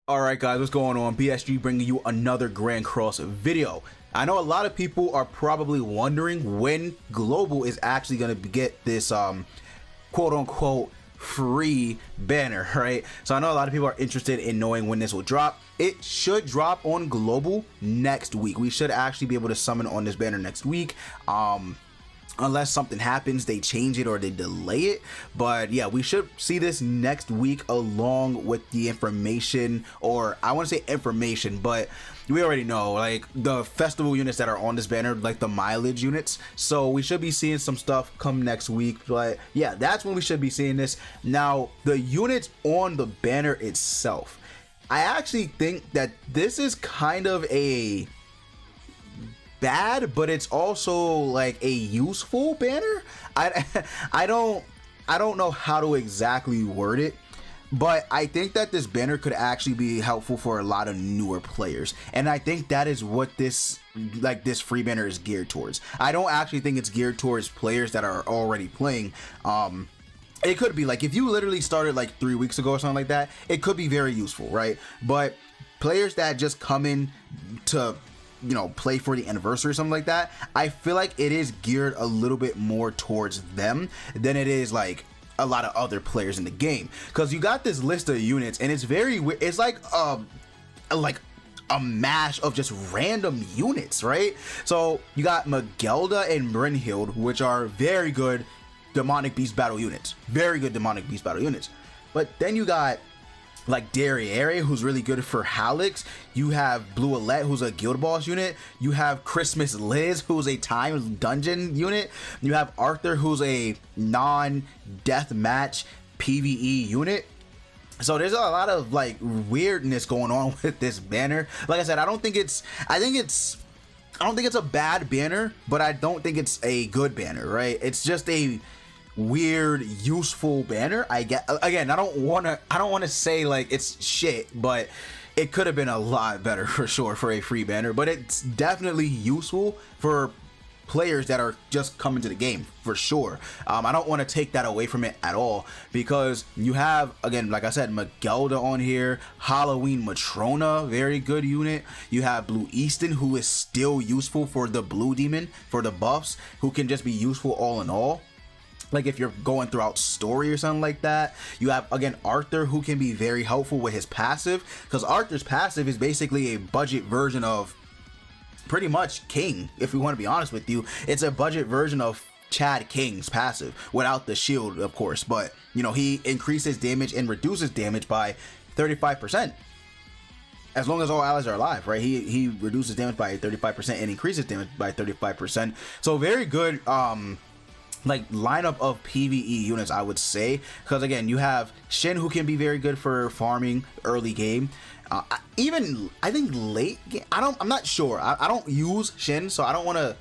Alright guys, what's going on? BSG bringing you another Grand Cross video. I know a lot of people are probably wondering when Global is actually going to get this quote-unquote free banner, right? So I know a lot of people are interested in knowing when this will drop. It should drop on Global next week. We should actually be able to summon on this banner next week. Unless something happens, they change it or they delay it. But yeah, we should see this next week along with the information, or I want to say information, but we already know, like the festival units that are on this banner, like the mileage units. So we should be seeing some stuff come next week. But yeah, that's when we should be seeing this. Now, the units on the banner itself, I actually think that this is kind of a bad, but it's also like a useful banner. I don't know how to exactly word it, but I think that this banner could actually be helpful for a lot of newer players, and I think that is what this free banner is geared towards. I don't actually think it's geared towards players that are already playing. It could be like if you literally started like 3 weeks ago or something like that, it could be very useful, right? But players that just come in to, you know, play for the anniversary or something like that, I feel like it is geared a little bit more towards them than it is like a lot of other players in the game, because you got this list of units and it's very weird. It's like a mash of just random units, right? So you got Magelda and Brynhild, which are very good demonic beast battle units, but then you got like Derriere, who's really good for Halix. You have Blue Alette, who's a guild boss unit. You have Christmas Liz, who's a time dungeon unit. You have Arthur, who's a non-death match PvE unit. So there's a lot of like weirdness going on with this banner. Like I said, I don't think it's a bad banner, but I don't think it's a good banner, right? It's just a weird, useful banner. I get, again, I don't want to say like it's shit, but it could have been a lot better for sure for a free banner. But it's definitely useful for players that are just coming to the game for sure. I don't want to take that away from it at all, because you have, again, like I said, Magelda on here, Halloween Matrona, very good unit. You have Blue Easton, who is still useful for the blue demon, for the buffs, who can just be useful all in all, like if you're going throughout story or something like that. You have, again, Arthur, who can be very helpful with his passive, because Arthur's passive is basically a budget version of pretty much King. If we want to be honest with you, it's a budget version of Chad King's passive without the shield, of course. But you know, he increases damage and reduces damage by 35%. As long as all allies are alive, right? He reduces damage by 35% and increases damage by 35%. So very good like lineup of PvE units, I would say, because again, you have Shin, who can be very good for farming early game. Even I think late game, I'm not sure. I don't use Shin, so I don't want to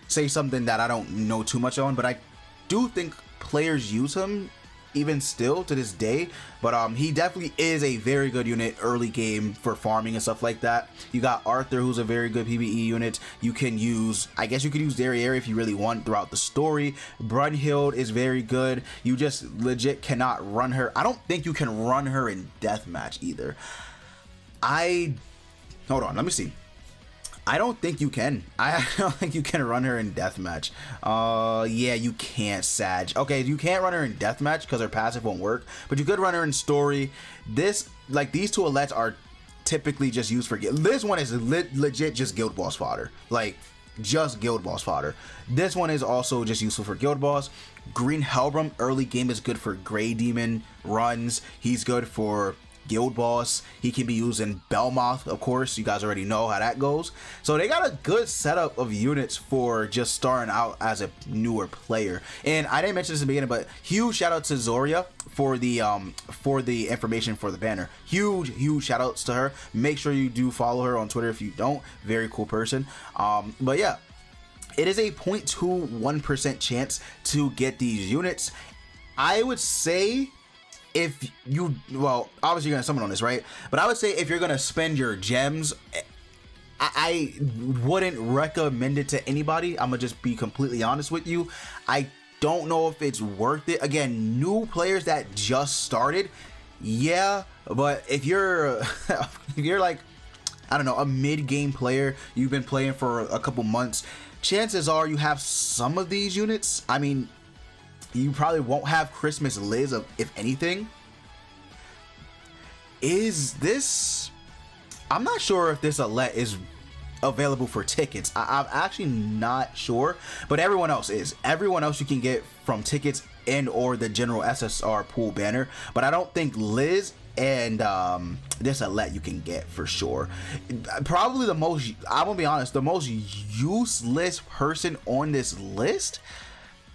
say something that I don't know too much on, but I do think players use him even still to this day. But he definitely is a very good unit early game for farming and stuff like that. You got Arthur, who's a very good PvE unit. You can use, I guess you could use Derriere if you really want throughout the story. Brynhild is very good. You just legit cannot run her. I don't think you can run her in deathmatch either. Hold on, let me see. I don't think you can. I don't think you can run her in deathmatch. Yeah, you can't, Sag. Okay, you can't run her in deathmatch because her passive won't work, but you could run her in story. This, like, these two Alettes are typically just used for, this one is legit just guild boss fodder, like just guild boss fodder. This one is also just useful for guild boss. Green Helbram early game is good for Grey Demon runs. He's good for guild boss. He can be used in Belmoth, of course. You guys already know how that goes. So they got a good setup of units for just starting out as a newer player. And I didn't mention this in the beginning, but huge shout out to Zoria for the information for the banner. Huge shout outs to her. Make sure you do follow her on Twitter if you don't. Very cool person. But yeah, it is a 0.21% chance to get these units. I would say, if you, well, obviously you're gonna summon on this, right? But I would say if you're gonna spend your gems, I wouldn't recommend it to anybody. I'm gonna just be completely honest with you. I don't know if it's worth it. Again, new players that just started, yeah, but if you're if you're like, I don't know, a mid-game player, you've been playing for a couple months, chances are you have some of these units. I mean, you probably won't have Christmas Liz, if anything. Is this... I'm not sure if this Alette is available for tickets. I'm actually not sure, but everyone else is. Everyone else you can get from tickets and or the general SSR pool banner, but I don't think Liz and this Alette you can get for sure. Probably the most, I'm gonna be honest, the most useless person on this list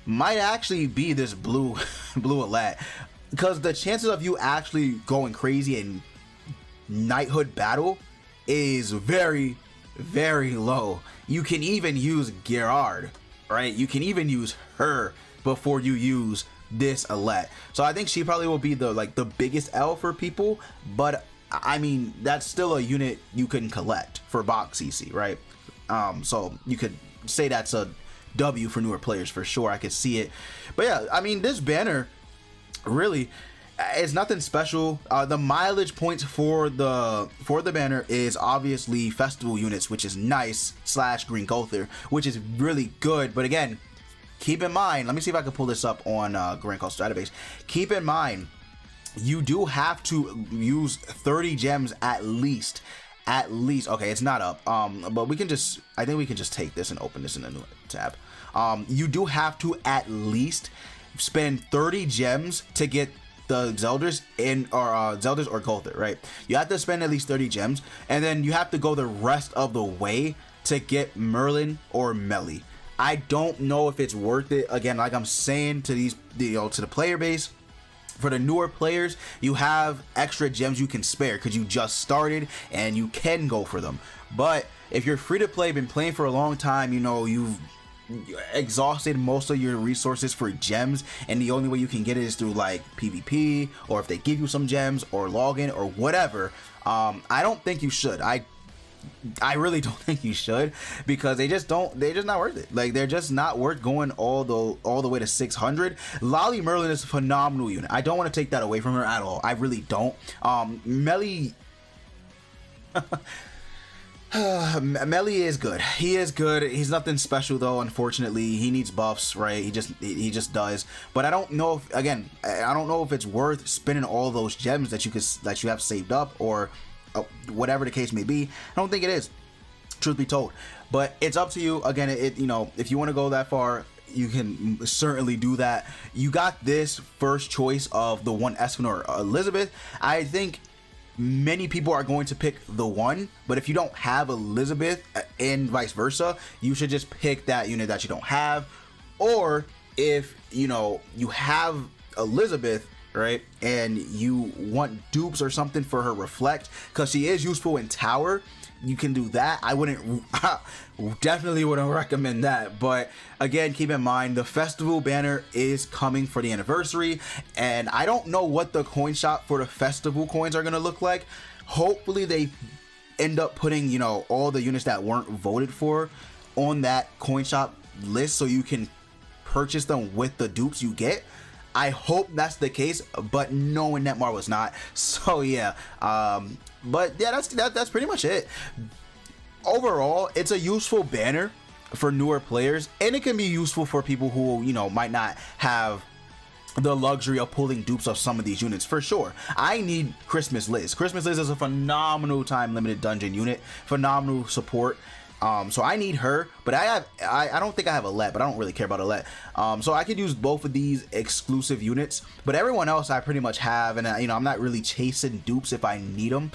might actually be this blue Alette, because the chances of you actually going crazy in knighthood battle is very, very low. You can even use Gerard, right? You can even use her before you use this Alette. So I think she probably will be the biggest L for people, but I mean, that's still a unit you can collect for box CC, right? So you could say that's a W for newer players for sure. I could see it. But yeah, I mean, this banner really, it's nothing special. The mileage points for the banner is obviously festival units, which is nice, / Green Gother, which is really good. But again, keep in mind, let me see if I can pull this up on Grand Coast database. Keep in mind, you do have to use 30 gems at least. Okay, it's not up, but we can just, I think we can just take this and open this in a new tab. You do have to at least spend 30 gems to get the Zelders Zelders or Gother, right? You have to spend at least 30 gems, and then you have to go the rest of the way to get Merlin or Melly. I don't know if it's worth it. Again, like I'm saying to these, to the player base, for the newer players, you have extra gems you can spare because you just started and you can go for them. But if you're free to play, been playing for a long time, you know, you've exhausted most of your resources for gems, and the only way you can get it is through like PvP, or if they give you some gems or login or whatever. I don't think you should. I really don't think you should, because they're just not worth it. Like, they're just not worth going all the way to 600. Lolly Merlin is a phenomenal unit. I don't want to take that away from her at all. I really don't. Melly Melly is good. He is good. He's nothing special though, unfortunately. He needs buffs, right? He just does. But I don't know if, again, I don't know if it's worth spending all those gems that you have saved up, or whatever the case may be. I don't think it is, truth be told, but it's up to you. Again, you know, if you want to go that far, you can certainly do that. You got this first choice of the one Espen or Elizabeth. I think many people are going to pick the one, but if you don't have Elizabeth and vice versa, you should just pick that unit that you don't have. Or if you know you have Elizabeth, right, and you want dupes or something for her reflect, because she is useful in tower, you can do that. I definitely wouldn't recommend that. But again, keep in mind, the festival banner is coming for the anniversary, and I don't know what the coin shop for the festival coins are going to look like. Hopefully they end up putting, you know, all the units that weren't voted for on that coin shop list, so you can purchase them with the dupes you get. I hope that's the case, but knowing Netmar was not. So yeah, but yeah, that's pretty much it. Overall, it's a useful banner for newer players, and it can be useful for people who, you know, might not have the luxury of pulling dupes of some of these units for sure. I need Christmas Liz. Christmas Liz is a phenomenal time limited dungeon unit, phenomenal support. So I need her, but I don't think I have Alette, but I don't really care about Alette. So I could use both of these exclusive units, but everyone else I pretty much have, and you know, I'm not really chasing dupes if I need them.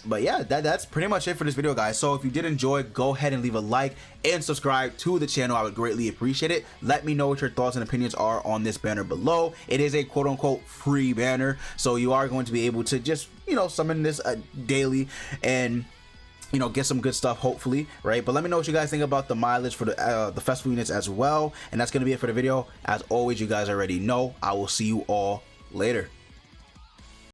But yeah, that's pretty much it for this video, guys. So if you did enjoy, go ahead and leave a like and subscribe to the channel. I would greatly appreciate it. Let me know what your thoughts and opinions are on this banner below. It is a quote-unquote free banner, so you are going to be able to just, you know, summon this daily and, you know, get some good stuff, hopefully, right? But let me know what you guys think about the mileage for the festival units as well. And that's going to be it for the video. As always, you guys already know, I will see you all later.